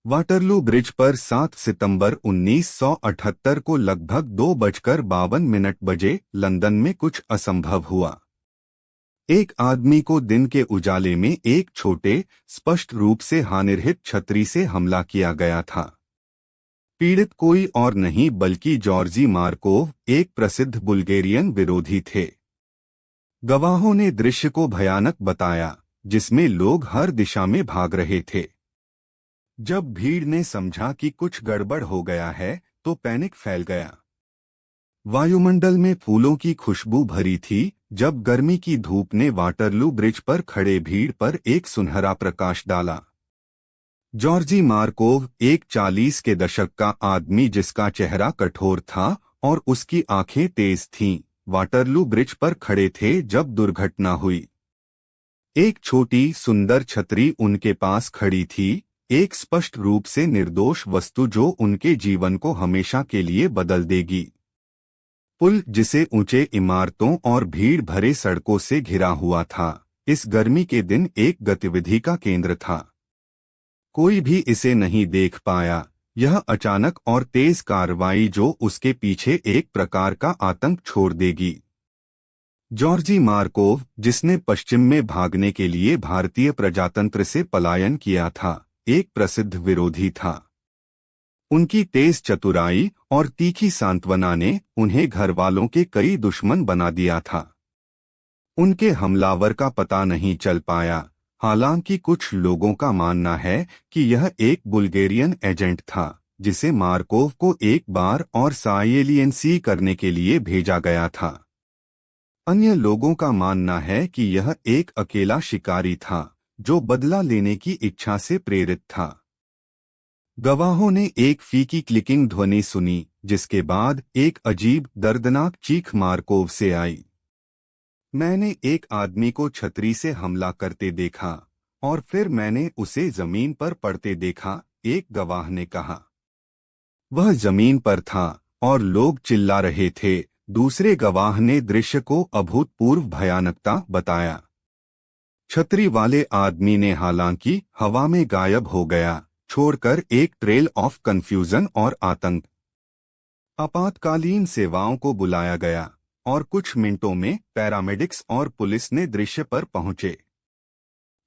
Waterloo bridge पर 7 सितंबर 1978 को लगभग 2:52 बजे लंदन में कुछ असंभव हुआ। एक आदमी को दिन के उजाले में एक छोटे, स्पष्ट रूप से हानिरहित छतरी से हमला किया गया था। पीड़ित कोई और नहीं बल्कि जॉर्जी मार्कोव, एक प्रसिद्ध बुल्गेरियन विरोधी थे। गवाहों ने दृश्य को भयानक बताया, जिसमें लोग हर दिशा में भाग रहे थे। जब भीड़ ने समझा कि कुछ गड़बड़ हो गया है, तो पैनिक फैल गया। वायुमंडल में फूलों की खुशबू भरी थी, जब गर्मी की धूप ने वाटरलू ब्रिज पर खड़े भीड़ पर एक सुनहरा प्रकाश डाला। जॉर्जी मार्कोव, एक 40 के दशक का आदमी जिसका चेहरा कठोर था और उसकी आंखें तेज थीं, वाटरलू ब्रिज पर खड़े थे जब दुर्घटना हुई। एक छोटी सुंदर छतरी उनके पास खड़ी थी, एक स्पष्ट रूप से निर्दोष वस्तु जो उनके जीवन को हमेशा के लिए बदल देगी। पुल, जिसे ऊंचे इमारतों और भीड़ भरे सड़कों से घिरा हुआ था, इस गर्मी के दिन एक गतिविधि का केंद्र था। कोई भी इसे नहीं देख पाया, यह अचानक और तेज कार्रवाई जो उसके पीछे एक प्रकार का आतंक छोड़ देगी। जॉर्जी मार्कोव, जिसने पश्चिम में भागने के लिए भारतीय प्रजातंत्र से पलायन किया था, एक प्रसिद्ध विरोधी था। उनकी तेज चतुराई और तीखी सांत्वना ने उन्हें घरवालों के कई दुश्मन बना दिया था। उनके हमलावर का पता नहीं चल पाया, हालांकि कुछ लोगों का मानना है कि यह एक बुल्गेरियन एजेंट था, जिसे मार्कोव को एक बार और साइलेंसी करने के लिए भेजा गया था। अन्य लोगों का मानना है कि यह एक अकेला शिकारी था, जो बदला लेने की इच्छा से प्रेरित था। गवाहों ने एक फीकी क्लिकिंग ध्वनि सुनी, जिसके बाद एक अजीब दर्दनाक चीख मार्कोव से आई। मैंने एक आदमी को छतरी से हमला करते देखा और फिर मैंने उसे जमीन पर पड़ते देखा, एक गवाह ने कहा। वह जमीन पर था और लोग चिल्ला रहे थे। दूसरे गवाह ने दृश्य को अभूतपूर्व भयानकता बताया। छतरी वाले आदमी ने हालांकि हवा में गायब हो गया, छोड़कर एक ट्रेल ऑफ कंफ्यूजन और आतंक। आपातकालीन सेवाओं को बुलाया गया और कुछ मिनटों में पैरामेडिक्स और पुलिस ने दृश्य पर पहुंचे।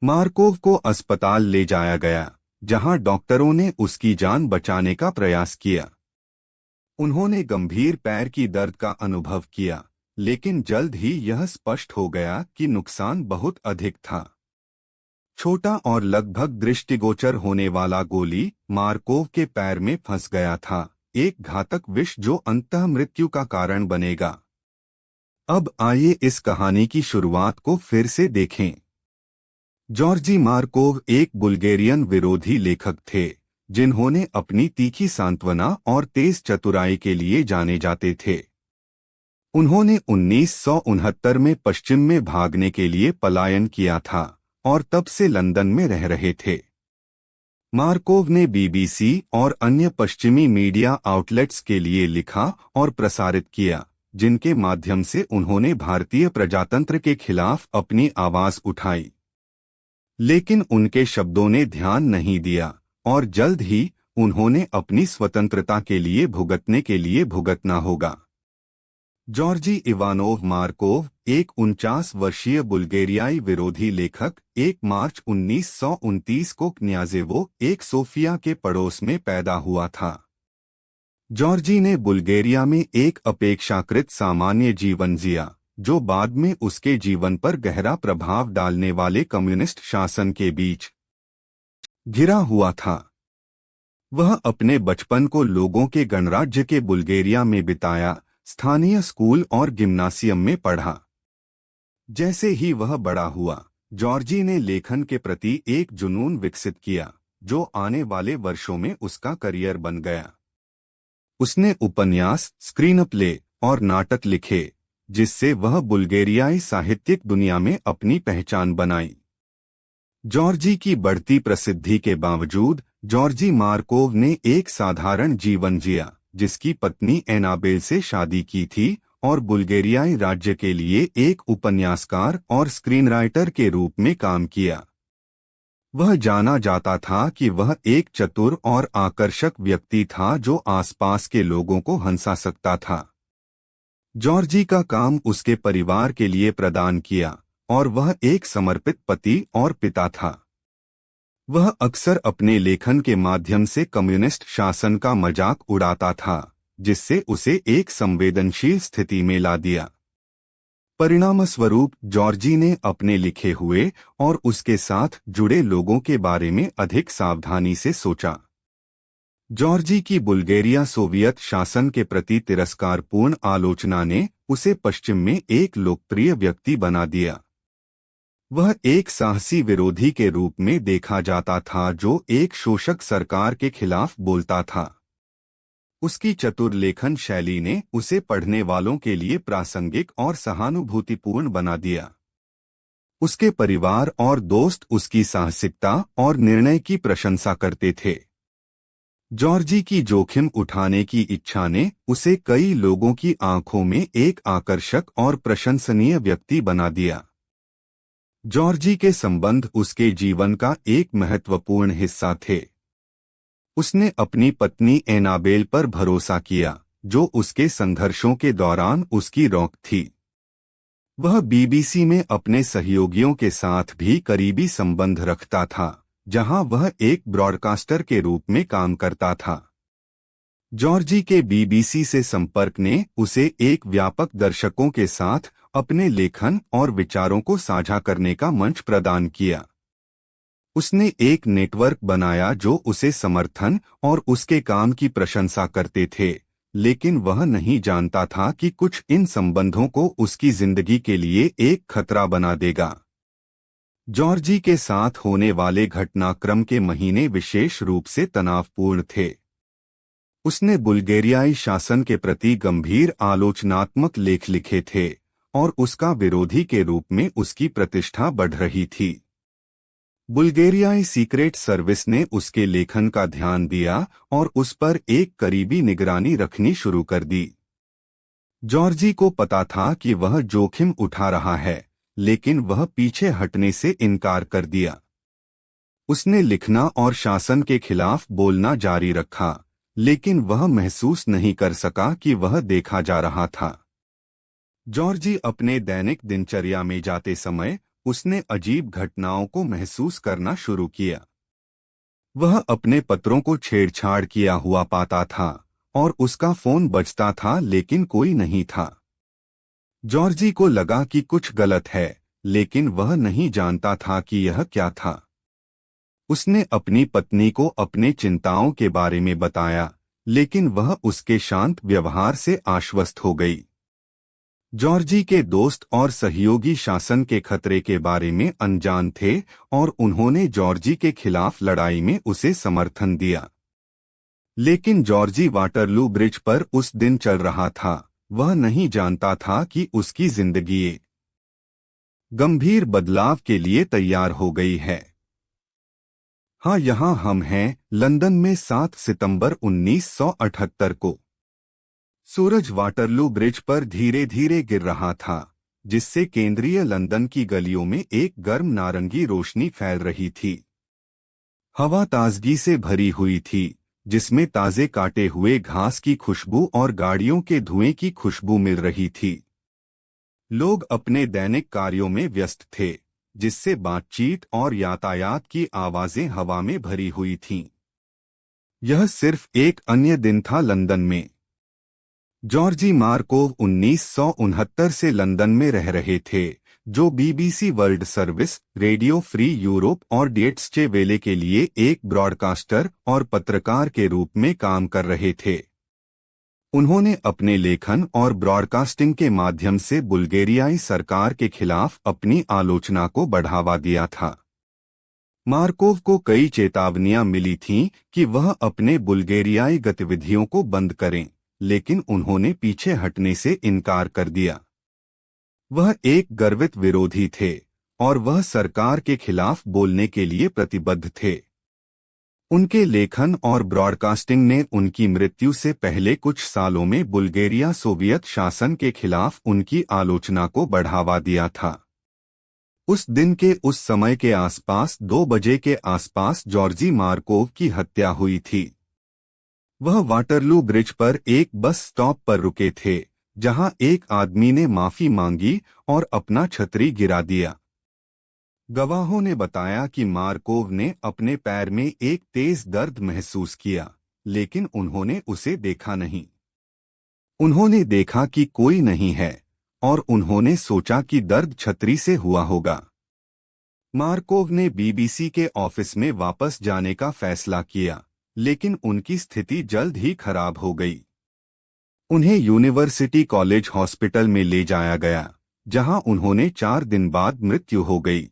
मार्कोव को अस्पताल ले जाया गया, जहां डॉक्टरों ने उसकी जान बचाने का प्रयास किया। उन्होंने गंभीर पैर की दर्द का अनुभव किया, लेकिन जल्द ही यह स्पष्ट हो गया कि नुकसान बहुत अधिक था। छोटा और लगभग दृष्टिगोचर होने वाला गोली मार्कोव के पैर में फंस गया था, एक घातक विष जो अंततः मृत्यु का कारण बनेगा। अब आइए इस कहानी की शुरुआत को फिर से देखें। जॉर्जी मार्कोव एक बुल्गेरियन विरोधी लेखक थे, जिन्होंने अपनी तीखी सांत्वना और तेज चतुराई के लिए जाने जाते थे। उन्होंने 1969 में पश्चिम में भागने के लिए पलायन किया था और तब से लंदन में रह रहे थे। मार्कोव ने बीबीसी और अन्य पश्चिमी मीडिया आउटलेट्स के लिए लिखा और प्रसारित किया, जिनके माध्यम से उन्होंने भारतीय प्रजातंत्र के खिलाफ अपनी आवाज उठाई। लेकिन उनके शब्दों ने ध्यान नहीं दिया और जल्द ही उन्होंने अपनी स्वतंत्रता के लिए भुगतना होगा। जॉर्जी इवानोव मार्कोव, एक 49 वर्षीय बुल्गेरियाई विरोधी लेखक, 1 मार्च 1929 को क्न्याजेवो, एक सोफिया के पड़ोस में पैदा हुआ था। जॉर्जी ने बुल्गेरिया में एक अपेक्षाकृत सामान्य जीवन जिया, जो बाद में उसके जीवन पर गहरा प्रभाव डालने वाले कम्युनिस्ट शासन के बीच घिरा हुआ था। वह अपने बचपन को लोगों के गणराज्य के बुल्गेरिया में बिताया, स्थानीय स्कूल और गिम्नासियम में पढ़ा। जैसे ही वह बड़ा हुआ, जॉर्जी ने लेखन के प्रति एक जुनून विकसित किया, जो आने वाले वर्षों में उसका करियर बन गया। उसने उपन्यास, स्क्रीनप्ले और नाटक लिखे, जिससे वह बुल्गेरियाई साहित्यिक दुनिया में अपनी पहचान बनाई। जॉर्जी की बढ़ती प्रसिद्धि के बावजूद जॉर्जी मार्कोव ने एक साधारण जीवन जिया, जिसकी पत्नी एनाबेल से शादी की थी और बुल्गेरियाई राज्य के लिए एक उपन्यासकार और स्क्रीनराइटर के रूप में काम किया। वह जाना जाता था कि वह एक चतुर और आकर्षक व्यक्ति था जो आसपास के लोगों को हंसा सकता था। जॉर्जी का काम उसके परिवार के लिए प्रदान किया और वह एक समर्पित पति और पिता था। वह अक्सर अपने लेखन के माध्यम से कम्युनिस्ट शासन का मजाक उड़ाता था, जिससे उसे एक संवेदनशील स्थिति में ला दिया। परिणामस्वरूप जॉर्जी ने अपने लिखे हुए और उसके साथ जुड़े लोगों के बारे में अधिक सावधानी से सोचा। जॉर्जी की बुल्गारिया सोवियत शासन के प्रति तिरस्कारपूर्ण आलोचना ने उसे पश्चिम में एक लोकप्रिय व्यक्ति बना दिया। वह एक साहसी विरोधी के रूप में देखा जाता था जो एक शोषक सरकार के खिलाफ बोलता था। उसकी चतुर लेखन शैली ने उसे पढ़ने वालों के लिए प्रासंगिक और सहानुभूतिपूर्ण बना दिया। उसके परिवार और दोस्त उसकी साहसिकता और निर्णय की प्रशंसा करते थे। जॉर्जी की जोखिम उठाने की इच्छा ने उसे कई लोगों की आंखों में एक आकर्षक और प्रशंसनीय व्यक्ति बना दिया। जॉर्जी के संबंध उसके जीवन का एक महत्वपूर्ण हिस्सा थे। उसने अपनी पत्नी एनाबेल पर भरोसा किया, जो उसके संघर्षों के दौरान उसकी रॉक थी। वह बीबीसी में अपने सहयोगियों के साथ भी करीबी संबंध रखता था, जहां वह एक ब्रॉडकास्टर के रूप में काम करता था। जॉर्जी के बीबीसी से संपर्क ने उसे एक व्यापक दर्शकों के साथ अपने लेखन और विचारों को साझा करने का मंच प्रदान किया। उसने एक नेटवर्क बनाया जो उसे समर्थन और उसके काम की प्रशंसा करते थे, लेकिन वह नहीं जानता था कि कुछ इन संबंधों को उसकी जिंदगी के लिए एक खतरा बना देगा। जॉर्जी के साथ होने वाले घटनाक्रम के महीने विशेष रूप से तनावपूर्ण थे। उसने बुल्गारियाई शासन के प्रति गंभीर आलोचनात्मक लेख लिखे थे और उसका विरोधी के रूप में उसकी प्रतिष्ठा बढ़ रही थी। बुल्गारियाई सीक्रेट सर्विस ने उसके लेखन का ध्यान दिया और उस पर एक करीबी निगरानी रखनी शुरू कर दी। जॉर्जी को पता था कि वह जोखिम उठा रहा है, लेकिन वह पीछे हटने से इनकार कर दिया। उसने लिखना और शासन के खिलाफ बोलना जारी रखा, लेकिन वह महसूस नहीं कर सका कि वह देखा जा रहा था। जॉर्जी अपने दैनिक दिनचर्या में जाते समय उसने अजीब घटनाओं को महसूस करना शुरू किया। वह अपने पत्रों को छेड़छाड़ किया हुआ पाता था और उसका फोन बजता था, लेकिन कोई नहीं था। जॉर्जी को लगा कि कुछ गलत है, लेकिन वह नहीं जानता था कि यह क्या था। उसने अपनी पत्नी को अपने चिंताओं के बारे में बताया, लेकिन वह उसके शांत व्यवहार से आश्वस्त हो गई। जॉर्जी के दोस्त और सहयोगी शासन के खतरे के बारे में अनजान थे और उन्होंने जॉर्जी के खिलाफ लड़ाई में उसे समर्थन दिया। लेकिन जॉर्जी वाटरलू ब्रिज पर उस दिन चल रहा था। वह नहीं जानता था कि उसकी जिंदगी एक गंभीर बदलाव के लिए तैयार हो गई है। हाँ, यहाँ हम हैं, लंदन में 7 सितंबर 1978 को। सूरज वाटरलू ब्रिज पर धीरे धीरे गिर रहा था, जिससे केंद्रीय लंदन की गलियों में एक गर्म नारंगी रोशनी फैल रही थी। हवा ताजगी से भरी हुई थी, जिसमें ताजे काटे हुए घास की खुशबू और गाड़ियों के धुएं की खुशबू मिल रही थी। लोग अपने दैनिक कार्यों में व्यस्त थे, जिससे बातचीत और यातायात की आवाजें हवा में भरी हुई थीं। यह सिर्फ एक अन्य दिन था लंदन में। जॉर्जी मार्कोव 1969 से लंदन में रह रहे थे, जो BBC world service, radio free Europe और डॉयचे वेले के लिए एक ब्रॉडकास्टर और पत्रकार के रूप में काम कर रहे थे। उन्होंने अपने लेखन और ब्रॉडकास्टिंग के माध्यम से बुल्गारियाई सरकार के खिलाफ अपनी आलोचना को बढ़ावा दिया था। मार्कोव को कई चेतावनियां मिली थीं कि वह अपने बुल्गारियाई गतिविधियों को बंद करें, लेकिन उन्होंने पीछे हटने से इनकार कर दिया। वह एक गर्वित विरोधी थे और वह सरकार के खिलाफ बोलने के लिए प्रतिबद्ध थे। उनके लेखन और ब्रॉडकास्टिंग ने उनकी मृत्यु से पहले कुछ सालों में बुल्गारिया सोवियत शासन के खिलाफ उनकी आलोचना को बढ़ावा दिया था। उस दिन के उस समय के आसपास 2 बजे के आसपास जॉर्जी मार्कोव की हत्या हुई थी। वह वाटरलू ब्रिज पर एक बस स्टॉप पर रुके थे, जहां एक आदमी ने माफी मांगी और अपना छतरी गिरा दिया। गवाहों ने बताया कि मार्कोव ने अपने पैर में एक तेज दर्द महसूस किया, लेकिन उन्होंने उसे देखा नहीं। उन्होंने देखा कि कोई नहीं है और उन्होंने सोचा कि दर्द छतरी से हुआ होगा। मार्कोव ने बीबीसी के ऑफिस में वापस जाने का फैसला किया, लेकिन उनकी स्थिति जल्द ही खराब हो गई। उन्हें यूनिवर्सिटी कॉलेज हॉस्पिटल में ले जाया गया, जहां उन्होंने 4 दिन बाद मृत्यु हो गई।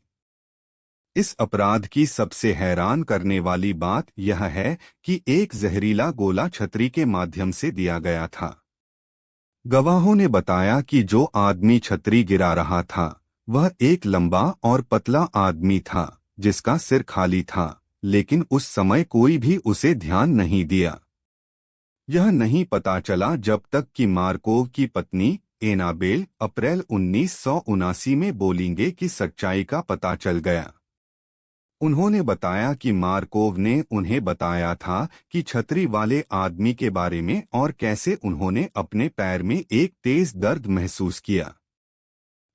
इस अपराध की सबसे हैरान करने वाली बात यह है कि एक जहरीला गोला छतरी के माध्यम से दिया गया था। गवाहों ने बताया कि जो आदमी छतरी गिरा रहा था वह एक लंबा और पतला आदमी था, जिसका सिर खाली था, लेकिन उस समय कोई भी उसे ध्यान नहीं दिया। यह नहीं पता चला जब तक कि मार्कोव की पत्नी एनाबेल अप्रैल 1979 में बोलेंगे कि सच्चाई का पता चल गया। उन्होंने बताया कि मार्कोव ने उन्हें बताया था कि छतरी वाले आदमी के बारे में और कैसे उन्होंने अपने पैर में एक तेज दर्द महसूस किया।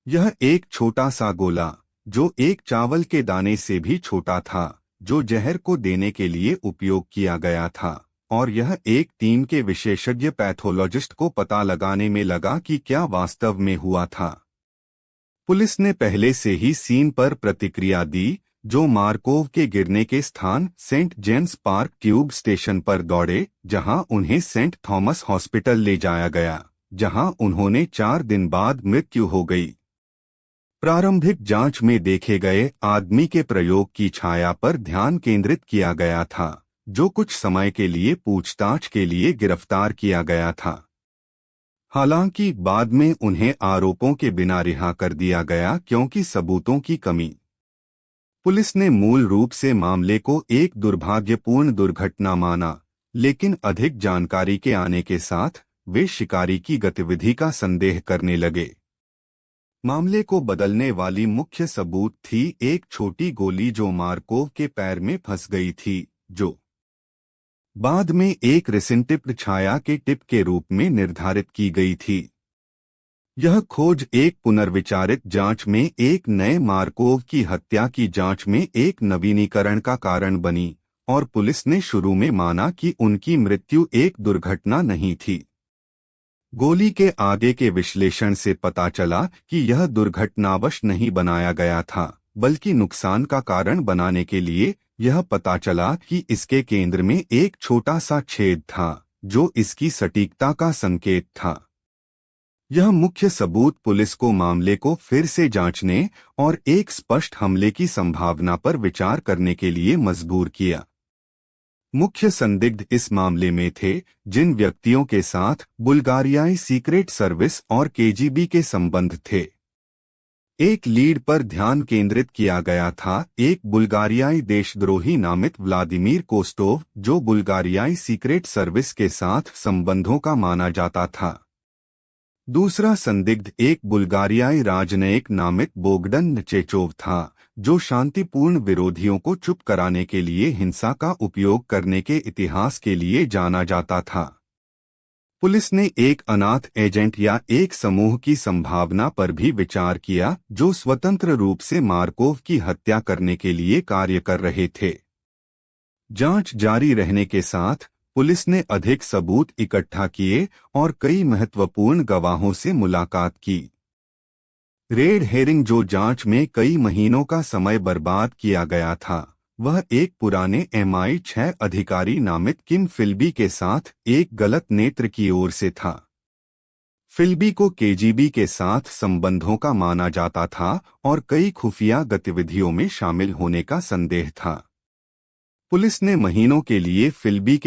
यह एक छोटा सा गोला, जो एक चावल के दाने से भी छोटा था, जो जहर को देने के लिए उपयोग किया गया था, और यह एक टीम के विशेषज्ञ पैथोलॉजिस्ट को पता लगाने में लगा कि क्या वास्तव में हुआ था। पुलिस ने पहले से ही सीन पर प्रतिक्रिया दी, जो मार्कोव के गिरने के स्थान Saint James Park tube station पर दौड़े, जहां उन्हें सेंट थॉमस हॉस्पिटल ले जाया गया, जहां उन्होंने 4 दिन बाद मृत्यु हो गई। प्रारंभिक जांच में देखे गए आदमी के प्रयोग की छाया पर ध्यान केंद्रित किया गया था, जो कुछ समय के लिए पूछताछ के लिए गिरफ्तार किया गया था। हालांकि बाद में उन्हें आरोपों के बिना रिहा कर दिया गया क्योंकि सबूतों की कमी। पुलिस ने मूल रूप से मामले को एक दुर्भाग्यपूर्ण दुर्घटना माना, लेकिन अधिक जानकारी के आने के साथ वे शिकारी की गतिविधि का संदेह करने लगे। मामले को बदलने वाली मुख्य सबूत थी एक छोटी गोली जो मार्कोव के पैर में फंस गई थी, जो बाद में एक रेसिनटिप्ड छाया के टिप के रूप में निर्धारित की गई थी। यह खोज एक पुनर्विचारित जांच में एक नए मार्कोव की हत्या की जांच में एक नवीनीकरण का कारण बनी, और पुलिस ने शुरू में माना कि उनकी मृत्यु एक दुर्घटना नहीं थी। गोली के आगे के विश्लेषण से पता चला कि यह दुर्घटनावश नहीं बनाया गया था, बल्कि नुकसान का कारण बनाने के लिए यह पता चला कि इसके केंद्र में एक छोटा सा छेद था, जो इसकी सटीकता का संकेत था। यह मुख्य सबूत पुलिस को मामले को फिर से जांचने और एक स्पष्ट हमले की संभावना पर विचार करने के लिए मजबूर किया। मुख्य संदिग्ध इस मामले में थे जिन व्यक्तियों के साथ बुल्गारियाई सीक्रेट सर्विस और केजीबी के संबंध थे। एक लीड पर ध्यान केंद्रित किया गया था, एक बुल्गारियाई देशद्रोही नामित व्लादिमीर कोस्टोव, जो बुल्गारियाई सीक्रेट सर्विस के साथ संबंधों का माना जाता था। दूसरा संदिग्ध एक बुल्गारियाई राजनयिक नामित बोगडन चेचोव था, जो शांतिपूर्ण विरोधियों को चुप कराने के लिए हिंसा का उपयोग करने के इतिहास के लिए जाना जाता था। पुलिस ने एक अनाथ एजेंट या एक समूह की संभावना पर भी विचार किया, जो स्वतंत्र रूप से मार्कोव की हत्या करने के लिए कार्य कर रहे थे। जांच जारी रहने के साथ पुलिस ने अधिक सबूत इकट्ठा किए और कई महत्वपूर्ण गवाहों से मुलाकात की। रेड हेरिंग, जो जांच में कई महीनों का समय बर्बाद किया गया था, वह एक पुराने MI6 अधिकारी नामित किम फिल्बी के साथ एक गलत नेत्र की ओर से था। फिल्बी को केजीबी के साथ संबंधों का माना जाता था और कई खुफिया गतिविधियों में शामिल होने का संदेह था। पुलिस ने महीनों के लिए फिल्बी के